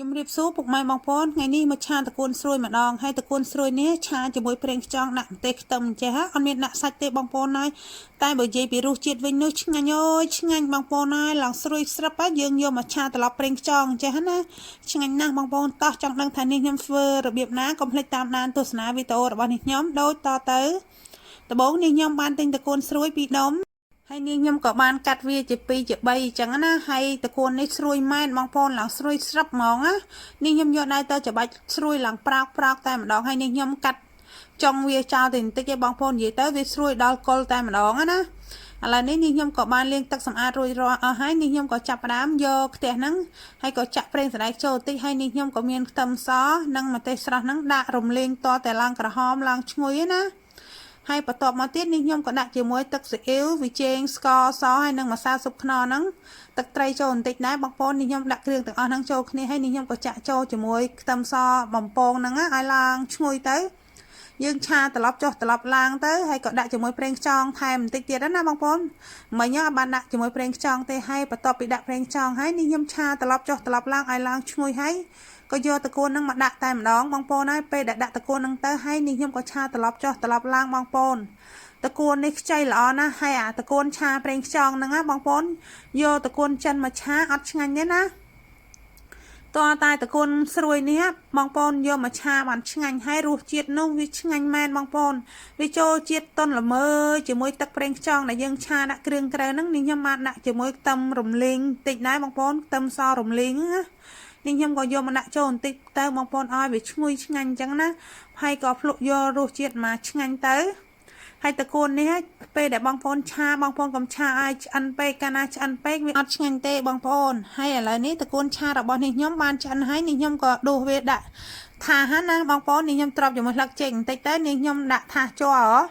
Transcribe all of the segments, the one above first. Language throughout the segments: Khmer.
ជំរាបសួរពុកម៉ែបងប្អូនថ្ងៃនេះមកឆាតកូនស្រួយម្ដងហើយតកូនស្រួយនេះឆាជាមួយប្រេងខ្យងដាក់ម្ទេសខ្ទឹមចេះហ่ะអត់មានដាក់សាច់ទេបងប្អូនហើយតែបើនិយាយពីរសជាតិវិញនោះឆ្ងាញ់អើយឆ្ងាញ់បងប្អូនហើយឡើងស្រួយស្រាប់ហើយយើងយកមកឆាត្រឡប់ប្រេងខ្យងចេះណាឆ្ងាញ់ណាស់បងប្អូនតោះចង់ដឹងថានេះខ្ញុំធ្វើរបៀបណាកុំភ្លេចតាមដានទស្សនាវីដេអូរបស់នេះខ្ញុំដូចតទៅដំបូងនេះខ្ញុំបានទិញតកូនស្រួយ2ដុំហើយនេះខ្ញុំក៏បានកាត់វាជា2ជា3អញ្ចឹងណាហើយតកូននេះស្រួយមែនបងប្អូនឡើងស្រួយស្រាប់ហ្មងណានេះខ្ញុំយកដៃទៅច្បាច់ស្រួយឡើងប្រោកតែម្ដងហើយនេះខ្ញុំកាត់ចុងវាចោលទៅបន្តិចឯងបងប្អូននិយាយទៅវាស្រួយដល់កុលតែម្ដងណាឥឡូវនេះខ្ញុំក៏បានលាងទឹកសម្អាតរួចរាល់អស់ហើយនេះខ្ញុំក៏ចាប់ផ្ដើមយកខ្ទះហ្នឹងហើយក៏ចាក់ប្រេងសណ្ដែកចូលបន្តិចហើយនេះខ្ញុំក៏មានខ្ទឹមសនិងម្ទេសស្រស់ហ្នឹងដាក់រំលែងតតែឡើងក្រហមឡើងឈ្ងុយណាហើយបន្ទាប់មកទៀតនេះខ្ញុំក៏ដាក់ជាមួយទឹកស៊ីអ៊ីវវីចេងស្ករសហើយនិងម្សៅស៊ុបខ្នុរហ្នឹងទឹកត្រីចូលបន្តិចដែរបងប្អូននេះខ្ញុំដាក់គ្រឿងទាំងអស់ហ្នឹងចូលគ្នាហើយនេះខ្ញុំក៏ចាក់ចូលជាមួយខ្ទឹមសបំពងហ្នឹងឲ្យឡើងឈ្ងុយទៅយើងឆាត្រឡប់ចុះត្រឡប់ឡើងទៅហើយក៏ដាក់ជាមួយប្រេងខ្យងថែមបន្តិចទៀតណាបងប្អូនមិញបានដាក់ជាមួយប្រេងខ្យងទេហើយបន្ទាប់ពីដាក់ប្រេងខ្យងហើយនេះខ្ញុំឆាត្រឡប់ចុះត្រឡប់ឡើងឲ្យឡើងឈ្ងុយហើយក៏យកតកូនហ្នឹងមកដាក់តែម្ដងបងប្អូនហើយពេលដែលដាក់តកូនហ្នឹងទៅហើយនេះខ្ញុំក៏ឆាត្រឡប់ចុះត្រឡប់ឡើងបងប្អូនតកូននេះខ្ចីល្អណាស់ហើយអាតកូនឆាប្រេងខ្យងហ្នឹងណាបងប្អូនយកតកូនចិនមកឆាអត់ឆ្ងាញ់ទេណាតើតែតកូនស្រួយនេះបងប្អូនយកមកឆាបានឆ្ងាញ់ហើយរសជាតិនោះវាឆ្ងាញ់មែនបងប្អូនវាចូលជាតិទន់ល្មើជាមួយទឹកប្រេងខ្យងដែលយើងឆាដាក់គ្រឿងក្រៅហ្នឹងនេះខ្ញុំបានដាក់ជាមួយខ្ទឹមរំលីងតិចដែរបងប្អូនខ្ទឹមសរំលីងណានេះខ្ញុំក៏យកមកដាក់ចូលបន្តិចទៅបងប្អូនឲ្យវាឈ្ងុយឆ្ងាញ់អញ្ចឹងណាហើយក៏ភ្លក់យករសជាតិមកឆ្ងាញ់ទៅហើយតកូននេះពេលដែលបងប្អូនឆាបងប្អូនកុំឆាឲ្យឆ្អិនពេកកាលណាឆ្អិនពេកវាអត់ឆ្ងាញ់ទេបងប្អូនហើយឥឡូវនេះតកូនឆារបស់នេះខ្ញុំបានឆ្អិនហើយនេះខ្ញុំក៏ដួសវាដាក់ថាសណាបងប្អូននេះខ្ញុំទ្របជាមួយស្លឹកចេកបន្តិចទៅនេះខ្ញុំដាក់ថាសជាប់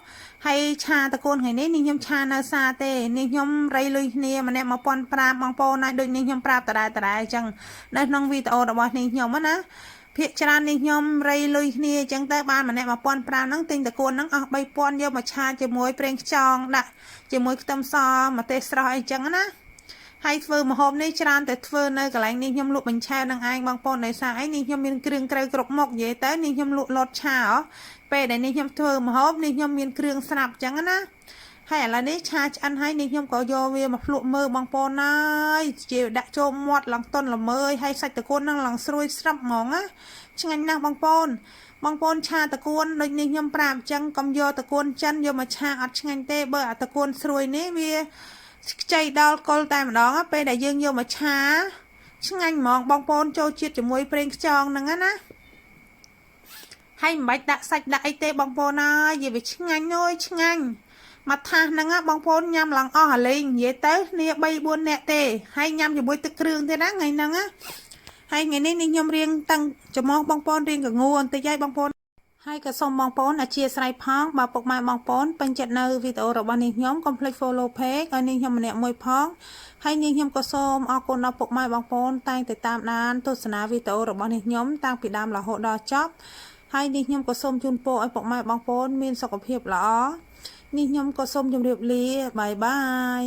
ហើយឆាតកូនថ្ងៃនេះខ្ញុំឆានៅសាទេនេះខ្ញុំរៃលុយគ្នាម្នាក់1500បងប្អូនហើយដូចនេះខ្ញុំប្រាប់តដែលអញ្ចឹងនៅក្នុងវីដេអូរបស់នេះខ្ញុំណាភាគច្រើននេះខ្ញុំរៃលុយគ្នាអញ្ចឹងទៅបានម្នាក់1500ហ្នឹងទិញតកូនហ្នឹងអស់3000យកមកឆាជាមួយប្រេងខ្យងដាក់ជាមួយខ្ទឹមសម្ទេសស្រស់អីចឹងណាហើយធ្វើម្ហូបនេះច្រើនតែធ្វើនៅកន្លែងនេះខ្ញុំលក់បញ្ឆៅនឹងឯងបងប្អូនដោយសារអីនេះខ្ញុំមានគ្រឿងក្រៅគ្រប់មុខនិយាយទៅនេះខ្ញុំលក់លតឆាពេលដែលនេះខ្ញុំធ្វើម្ហូបនេះខ្ញុំមានគ្រឿងស្រាប់អញ្ចឹងណាហើយឥឡូវនេះឆាឆ្អិនហើយនេះខ្ញុំក៏យកវាមកភ្លក់មើលបងប្អូនហើយជាដាក់ចូលមាត់ឡើងទន់ល្មើយហើយសាច់តកូនហ្នឹងឡើងស្រួយស្រាប់ហ្មងណាឆ្ងាញ់ណាស់បងប្អូនឆាតកូនដូចនេះខ្ញុំប្រាប់អញ្ចឹងកុំយកតកូនចិនយកមកឆាអត់ឆ្ងាញ់ទេបើអាតកូនស្រួយនេះវាខ្ចីដល់កុលតែម្ដងពេលដែលយើងយកមកឆាឆ្ងាញ់ហ្មងបងប្អូនចូលជាតិជាមួយប្រេងខ្យងហ្នឹងណាហើយមិនបាច់ដាក់សាច់ដាក់អីទេបងប្អូនអើយវាឆ្ងាញ់អើយឆ្ងាញ់មកថាសហ្នឹងបងប្អូនញ៉ាំឡើងអស់អាលេងនិយាយទៅគ្នា3 4នាក់ទេហើយញ៉ាំជាមួយទឹកគ្រឿងទេណាថ្ងៃហ្នឹងណាហើយថ្ងៃនេះខ្ញុំរៀងតាំងចំហបងប្អូនរៀងកងួរបន្តិចហើយបងប្អូនហើយក៏សូមបងប្អូនអធិស្ឋានផងបើពុកម៉ែបងប្អូនពេញចិត្តនៅវីដេអូរបស់នេះខ្ញុំកុំភ្លេច follow page ឲ្យនេះខ្ញុំម្នាក់មួយផងហើយនេះខ្ញុំក៏សូមអរគុណដល់ពុកម៉ែបងប្អូនតែងតែតាមដានទស្សនាវីដេអូរបស់នេះខ្ញុំតាំងពីដើមរហូតដល់ចប់ហើយនេះខ្ញុំក៏សូមជូនពរឲ្យពុកម៉ែបងប្អូនមានសុខភាពល្អនេះខ្ញុំក៏សូមជម្រាបលាបាយបាយ